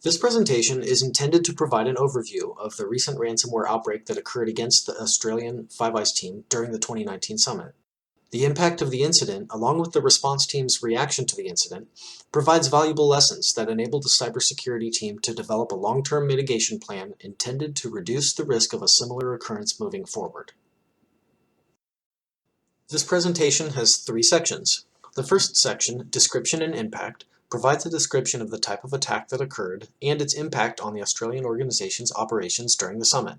This presentation is intended to provide an overview of the recent ransomware outbreak that occurred against the Australian Five Eyes team during the 2019 summit. The impact of the incident, along with the response team's reaction to the incident, provides valuable lessons that enable the cybersecurity team to develop a long-term mitigation plan intended to reduce the risk of a similar occurrence moving forward. This presentation has 3 sections. The first section, Description and Impact, provides a description of the type of attack that occurred and its impact on the Australian organization's operations during the summit.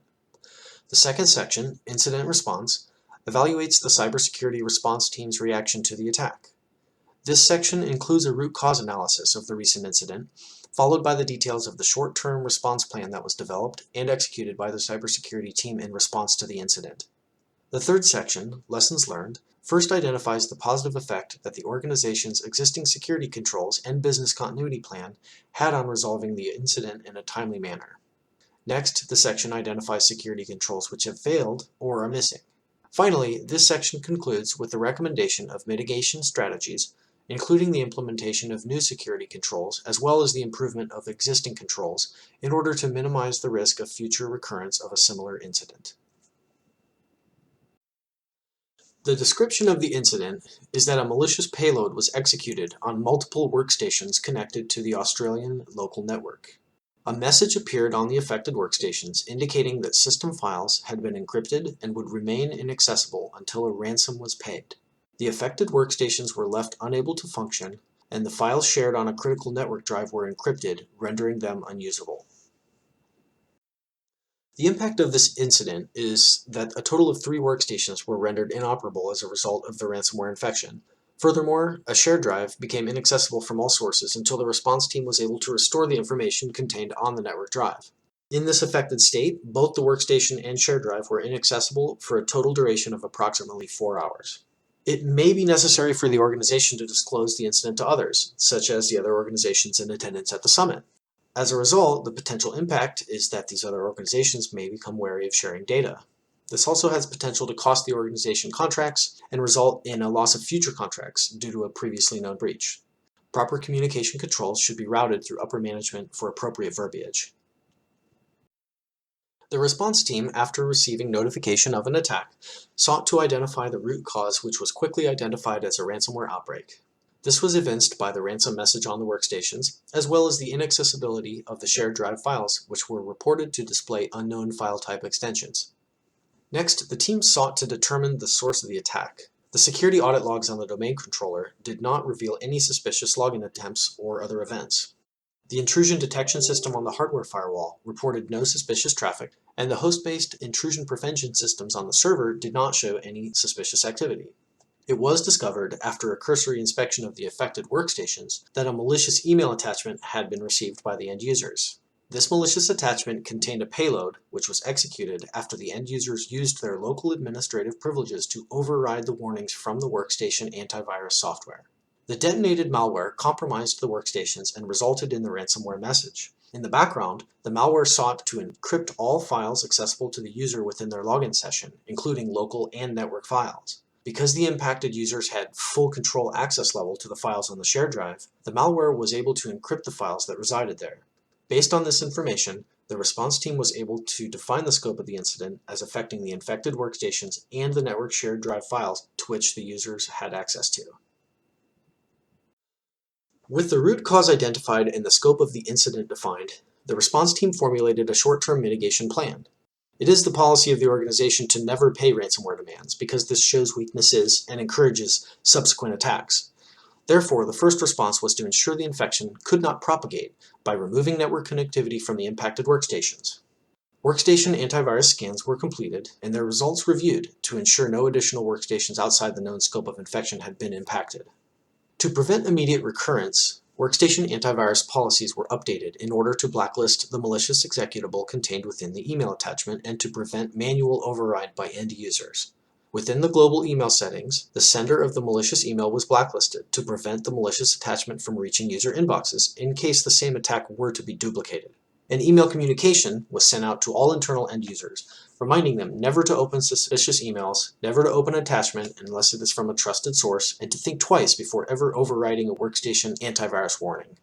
The second section, Incident Response, evaluates the cybersecurity response team's reaction to the attack. This section includes a root cause analysis of the recent incident, followed by the details of the short-term response plan that was developed and executed by the cybersecurity team in response to the incident. The third section, Lessons Learned, first identifies the positive effect that the organization's existing security controls and business continuity plan had on resolving the incident in a timely manner. Next, the section identifies security controls which have failed or are missing. Finally, this section concludes with the recommendation of mitigation strategies, including the implementation of new security controls as well as the improvement of existing controls in order to minimize the risk of future recurrence of a similar incident. The description of the incident is that a malicious payload was executed on multiple workstations connected to the Australian local network. A message appeared on the affected workstations indicating that system files had been encrypted and would remain inaccessible until a ransom was paid. The affected workstations were left unable to function, and the files shared on a critical network drive were encrypted, rendering them unusable. The impact of this incident is that a total of 3 workstations were rendered inoperable as a result of the ransomware infection. Furthermore, a shared drive became inaccessible from all sources until the response team was able to restore the information contained on the network drive. In this affected state, both the workstation and shared drive were inaccessible for a total duration of approximately 4 hours. It may be necessary for the organization to disclose the incident to others, such as the other organizations in attendance at the summit. As a result, the potential impact is that these other organizations may become wary of sharing data. This also has potential to cost the organization contracts and result in a loss of future contracts due to a previously known breach. Proper communication controls should be routed through upper management for appropriate verbiage. The response team, after receiving notification of an attack, sought to identify the root cause, which was quickly identified as a ransomware outbreak. This was evinced by the ransom message on the workstations, as well as the inaccessibility of the shared drive files, which were reported to display unknown file type extensions. Next, the team sought to determine the source of the attack. The security audit logs on the domain controller did not reveal any suspicious login attempts or other events. The intrusion detection system on the hardware firewall reported no suspicious traffic, and the host-based intrusion prevention systems on the server did not show any suspicious activity. It was discovered, after a cursory inspection of the affected workstations, that a malicious email attachment had been received by the end users. This malicious attachment contained a payload, which was executed after the end users used their local administrative privileges to override the warnings from the workstation antivirus software. The detonated malware compromised the workstations and resulted in the ransomware message. In the background, the malware sought to encrypt all files accessible to the user within their login session, including local and network files. Because the impacted users had full control access level to the files on the shared drive, the malware was able to encrypt the files that resided there. Based on this information, the response team was able to define the scope of the incident as affecting the infected workstations and the network shared drive files to which the users had access to. With the root cause identified and the scope of the incident defined, the response team formulated a short-term mitigation plan. It is the policy of the organization to never pay ransomware demands because this shows weaknesses and encourages subsequent attacks. Therefore, the first response was to ensure the infection could not propagate by removing network connectivity from the impacted workstations. Workstation antivirus scans were completed and their results reviewed to ensure no additional workstations outside the known scope of infection had been impacted. To prevent immediate recurrence, workstation antivirus policies were updated in order to blacklist the malicious executable contained within the email attachment and to prevent manual override by end users. Within the global email settings, the sender of the malicious email was blacklisted to prevent the malicious attachment from reaching user inboxes in case the same attack were to be duplicated. An email communication was sent out to all internal end users, reminding them never to open suspicious emails, never to open an attachment unless it is from a trusted source, and to think twice before ever overriding a workstation antivirus warning.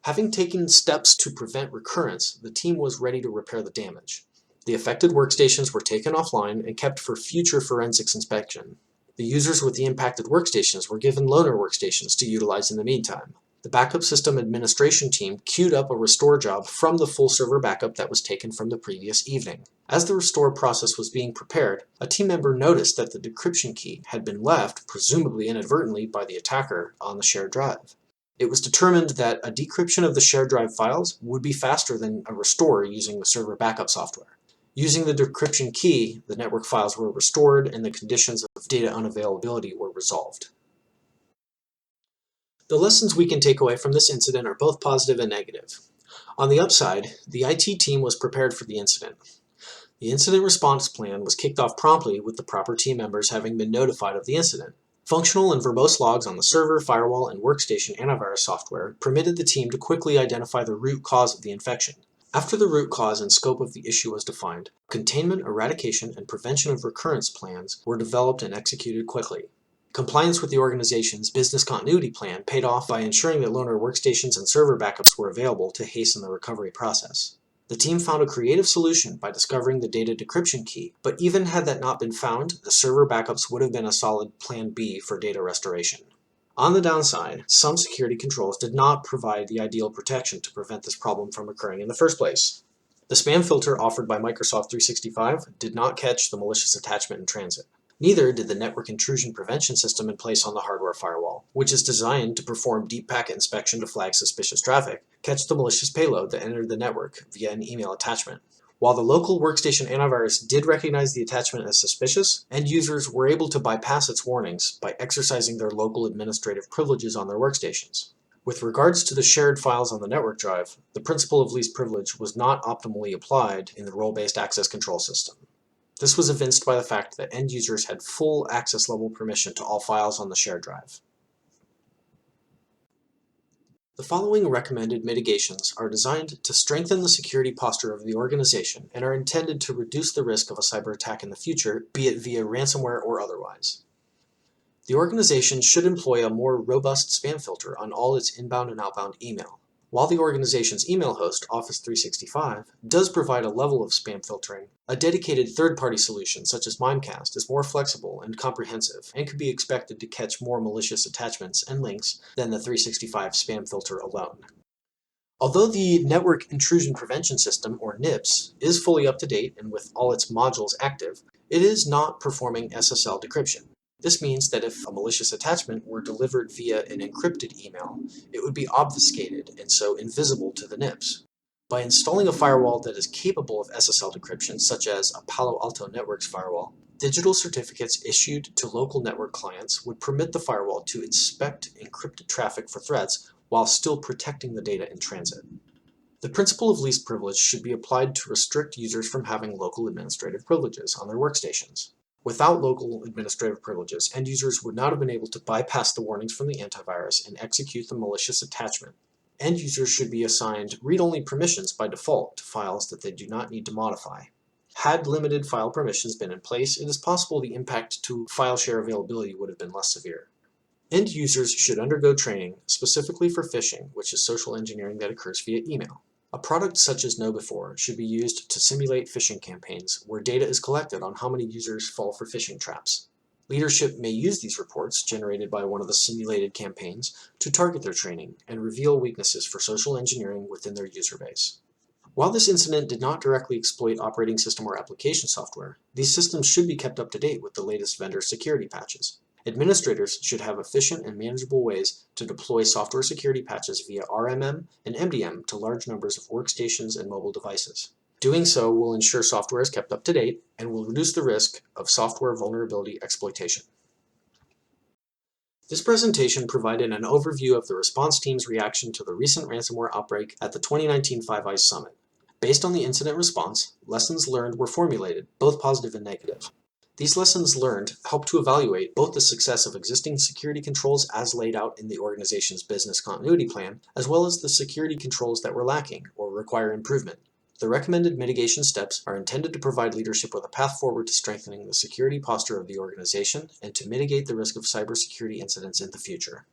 Having taken steps to prevent recurrence, the team was ready to repair the damage. The affected workstations were taken offline and kept for future forensics inspection. The users with the impacted workstations were given loaner workstations to utilize in the meantime. The backup system administration team queued up a restore job from the full server backup that was taken from the previous evening. As the restore process was being prepared, a team member noticed that the decryption key had been left, presumably inadvertently, by the attacker on the shared drive. It was determined that a decryption of the shared drive files would be faster than a restore using the server backup software. Using the decryption key, the network files were restored and the conditions of data unavailability were resolved. The lessons we can take away from this incident are both positive and negative. On the upside, the IT team was prepared for the incident. The incident response plan was kicked off promptly with the proper team members having been notified of the incident. Functional and verbose logs on the server, firewall, and workstation antivirus software permitted the team to quickly identify the root cause of the infection. After the root cause and scope of the issue was defined, containment, eradication, and prevention of recurrence plans were developed and executed quickly. Compliance with the organization's business continuity plan paid off by ensuring that loaner workstations and server backups were available to hasten the recovery process. The team found a creative solution by discovering the data decryption key, but even had that not been found, the server backups would have been a solid plan B for data restoration. On the downside, some security controls did not provide the ideal protection to prevent this problem from occurring in the first place. The spam filter offered by Microsoft 365 did not catch the malicious attachment in transit. Neither did the network intrusion prevention system in place on the hardware firewall, which is designed to perform deep packet inspection to flag suspicious traffic, catch the malicious payload that entered the network via an email attachment. While the local workstation antivirus did recognize the attachment as suspicious, end users were able to bypass its warnings by exercising their local administrative privileges on their workstations. With regards to the shared files on the network drive, the principle of least privilege was not optimally applied in the role-based access control system. This was evinced by the fact that end users had full access level permission to all files on the shared drive. The following recommended mitigations are designed to strengthen the security posture of the organization and are intended to reduce the risk of a cyber attack in the future, be it via ransomware or otherwise. The organization should employ a more robust spam filter on all its inbound and outbound email. While the organization's email host, Office 365, does provide a level of spam filtering, a dedicated third-party solution such as Mimecast is more flexible and comprehensive and could be expected to catch more malicious attachments and links than the 365 spam filter alone. Although the Network Intrusion Prevention System, or NIPS, is fully up to date and with all its modules active, it is not performing SSL decryption. This means that if a malicious attachment were delivered via an encrypted email, it would be obfuscated and so invisible to the NIPS. By installing a firewall that is capable of SSL decryption, such as a Palo Alto Networks firewall, digital certificates issued to local network clients would permit the firewall to inspect encrypted traffic for threats while still protecting the data in transit. The principle of least privilege should be applied to restrict users from having local administrative privileges on their workstations. Without local administrative privileges, end users would not have been able to bypass the warnings from the antivirus and execute the malicious attachment. End users should be assigned read-only permissions by default to files that they do not need to modify. Had limited file permissions been in place, it is possible the impact to file share availability would have been less severe. End users should undergo training specifically for phishing, which is social engineering that occurs via email. A product such as KnowBe4 should be used to simulate phishing campaigns where data is collected on how many users fall for phishing traps. Leadership may use these reports, generated by one of the simulated campaigns, to target their training and reveal weaknesses for social engineering within their user base. While this incident did not directly exploit operating system or application software, these systems should be kept up to date with the latest vendor security patches. Administrators should have efficient and manageable ways to deploy software security patches via RMM and MDM to large numbers of workstations and mobile devices. Doing so will ensure software is kept up to date and will reduce the risk of software vulnerability exploitation. This presentation provided an overview of the response team's reaction to the recent ransomware outbreak at the 2019 Five Eyes Summit. Based on the incident response, lessons learned were formulated, both positive and negative. These lessons learned help to evaluate both the success of existing security controls as laid out in the organization's business continuity plan, as well as the security controls that were lacking or require improvement. The recommended mitigation steps are intended to provide leadership with a path forward to strengthening the security posture of the organization and to mitigate the risk of cybersecurity incidents in the future.